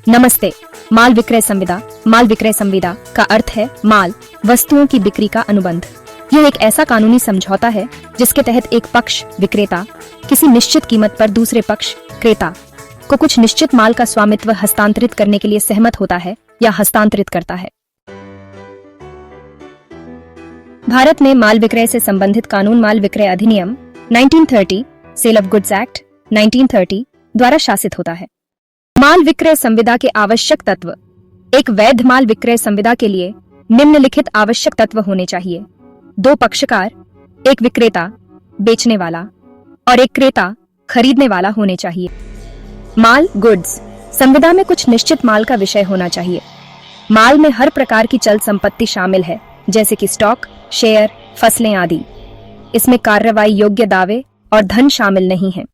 नमस्ते। माल विक्रय संविदा। माल विक्रय संविदा का अर्थ है माल वस्तुओं की बिक्री का अनुबंध। यह एक ऐसा कानूनी समझौता है जिसके तहत एक पक्ष विक्रेता किसी निश्चित कीमत पर दूसरे पक्ष क्रेता को कुछ निश्चित माल का स्वामित्व हस्तांतरित करने के लिए सहमत होता है या हस्तांतरित करता है। भारत में माल विक्रय से संबंधित कानून माल विक्रय अधिनियम 1930, सेल ऑफ गुड्स एक्ट 1930 द्वारा शासित होता है। माल विक्रय संविदा के आवश्यक तत्व। एक वैध माल विक्रय संविदा के लिए निम्नलिखित आवश्यक तत्व होने चाहिए। दो पक्षकार, एक विक्रेता बेचने वाला और एक क्रेता खरीदने वाला होने चाहिए। माल गुड्स संविदा में कुछ निश्चित माल का विषय होना चाहिए। माल में हर प्रकार की चल संपत्ति शामिल है, जैसे कि स्टॉक, शेयर, फसलें आदि। इसमें कार्रवाई योग्य दावे और धन शामिल नहीं है।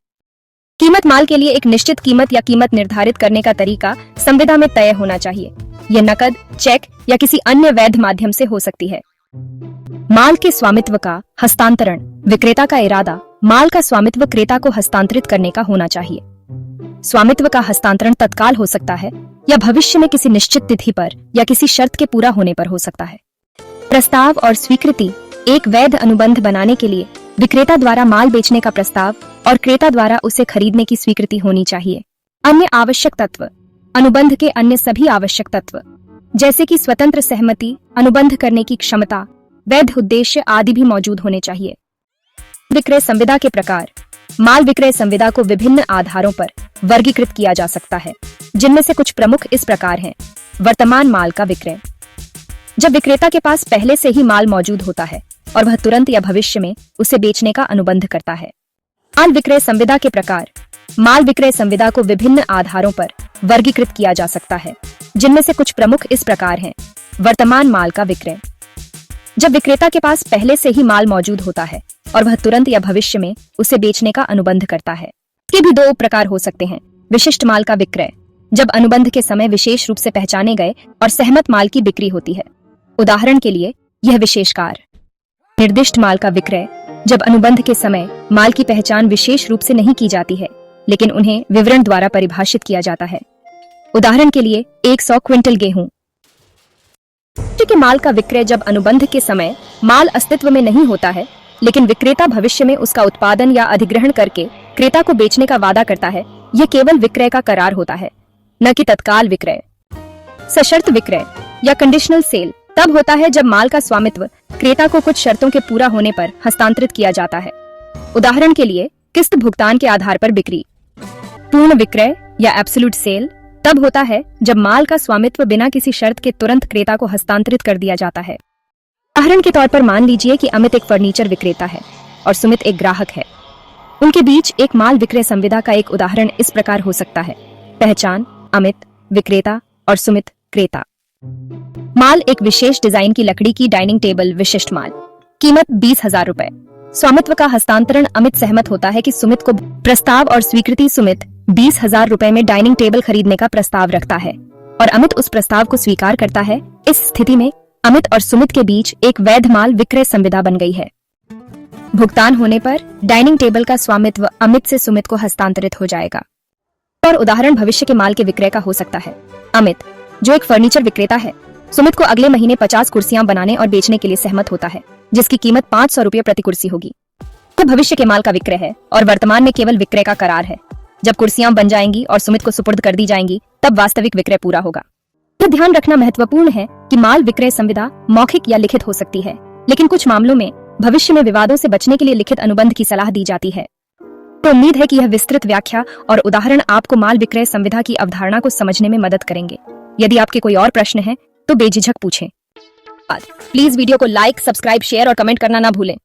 कीमत। माल के लिए एक निश्चित कीमत या कीमत निर्धारित करने का तरीका संविदा में तय होना चाहिए। यह नकद, चेक या किसी अन्य वैध माध्यम से हो सकती है। माल के स्वामित्व का हस्तांतरण। विक्रेता का इरादा माल का स्वामित्व क्रेता को हस्तांतरित करने का होना चाहिए। स्वामित्व का हस्तांतरण तत्काल हो सकता है या भविष्य में किसी निश्चित तिथि पर या किसी शर्त के पूरा होने पर हो सकता है। प्रस्ताव और स्वीकृति। एक वैध अनुबंध बनाने के लिए विक्रेता द्वारा माल बेचने का प्रस्ताव और क्रेता द्वारा उसे खरीदने की स्वीकृति होनी चाहिए। अन्य आवश्यक तत्व। अनुबंध के अन्य सभी आवश्यक तत्व, जैसे कि स्वतंत्र सहमति, अनुबंध करने की क्षमता, वैध उद्देश्य आदि भी मौजूद होने चाहिए। विक्रय संविदा के प्रकार। माल विक्रय संविदा को विभिन्न आधारों पर वर्गीकृत किया जा सकता है, जिनमें से कुछ प्रमुख इस प्रकार हैं। वर्तमान माल का विक्रय। जब विक्रेता के पास पहले से ही माल मौजूद होता है और वह तुरंत या भविष्य में उसे बेचने का अनुबंध करता है। माल विक्रय संविदा के प्रकार। माल विक्रय संविदा को विभिन्न आधारों पर वर्गीकृत किया जा सकता है, जिनमें से कुछ प्रमुख इस प्रकार हैं। वर्तमान माल का विक्रय। जब विक्रेता के पास पहले से ही माल मौजूद होता है और वह तुरंत या भविष्य में उसे बेचने का अनुबंध करता है। इसके भी दो प्रकार हो सकते हैं। विशिष्ट माल का विक्रय। जब अनुबंध के समय विशेष रूप से पहचाने गए और सहमत माल की बिक्री होती है। उदाहरण के लिए यह विशेषकार। निर्दिष्ट माल का विक्रय। जब अनुबंध के समय माल की पहचान विशेष रूप से नहीं की जाती है, लेकिन उन्हें विवरण द्वारा परिभाषित किया जाता है। उदाहरण के लिए 100 क्विंटल गेहूं। के माल का विक्रय। जब अनुबंध के समय माल अस्तित्व में नहीं होता है, लेकिन विक्रेता भविष्य में उसका उत्पादन या अधिग्रहण करके क्रेता को बेचने का वादा करता है, यह केवल विक्रय का करार होता है, न कि तत्काल विक्रय। सशर्त विक्रय या कंडीशनल सेल तब होता है जब माल का स्वामित्व क्रेता को कुछ शर्तों के पूरा होने पर हस्तांतरित किया जाता है। उदाहरण के लिए किस्त भुगतान के आधार पर बिक्री। पूर्ण विक्रय या एब्सोल्यूट सेल तब होता है जब माल का स्वामित्व बिना किसी शर्त के तुरंत क्रेता को हस्तांतरित कर दिया जाता है। उदाहरण के तौर पर मान लीजिए कि अमित एक फर्नीचर विक्रेता है और सुमित एक ग्राहक है। उनके बीच एक माल विक्रय संविदा का एक उदाहरण इस प्रकार हो सकता है। पहचान: अमित विक्रेता और सुमित क्रेता। माल: एक विशेष डिजाइन की लकड़ी की डाइनिंग टेबल, विशिष्ट माल। कीमत 20,000 रुपए। स्वामित्व का हस्तांतरण। अमित सहमत होता है कि सुमित को प्रस्ताव और स्वीकृति। सुमित 20,000 रुपए में डाइनिंग टेबल खरीदने का प्रस्ताव रखता है और अमित उस प्रस्ताव को स्वीकार करता है। इस स्थिति में अमित और सुमित के बीच एक वैध माल विक्रय संविदा बन गई है। भुगतान होने पर डाइनिंग टेबल का स्वामित्व अमित से सुमित को हस्तांतरित हो जाएगा। और उदाहरण भविष्य के माल के विक्रय का हो सकता है। अमित, जो एक फर्नीचर विक्रेता है, सुमित को अगले महीने 50 कुर्सियां बनाने और बेचने के लिए सहमत होता है, जिसकी कीमत 500 रुपये प्रति कुर्सी होगी। तो भविष्य के माल का विक्रय है और वर्तमान में केवल विक्रय का करार है। जब कुर्सियां बन जाएंगी और सुमित को सुपुर्द कर दी जाएंगी, तब वास्तविक विक्रय पूरा होगा। यह ध्यान रखना महत्वपूर्ण है कि माल विक्रय संविदा मौखिक या लिखित हो सकती है, लेकिन कुछ मामलों में भविष्य में विवादों से बचने के लिए लिखित अनुबंध की सलाह दी जाती है। तो उम्मीद है कि यह विस्तृत व्याख्या और उदाहरण आपको माल विक्रय संविदा की अवधारणा को समझने में मदद करेंगे। यदि आपके कोई और प्रश्न है तो बेझिझक पूछें। प्लीज वीडियो को लाइक, सब्सक्राइब, शेयर और कमेंट करना ना भूलें।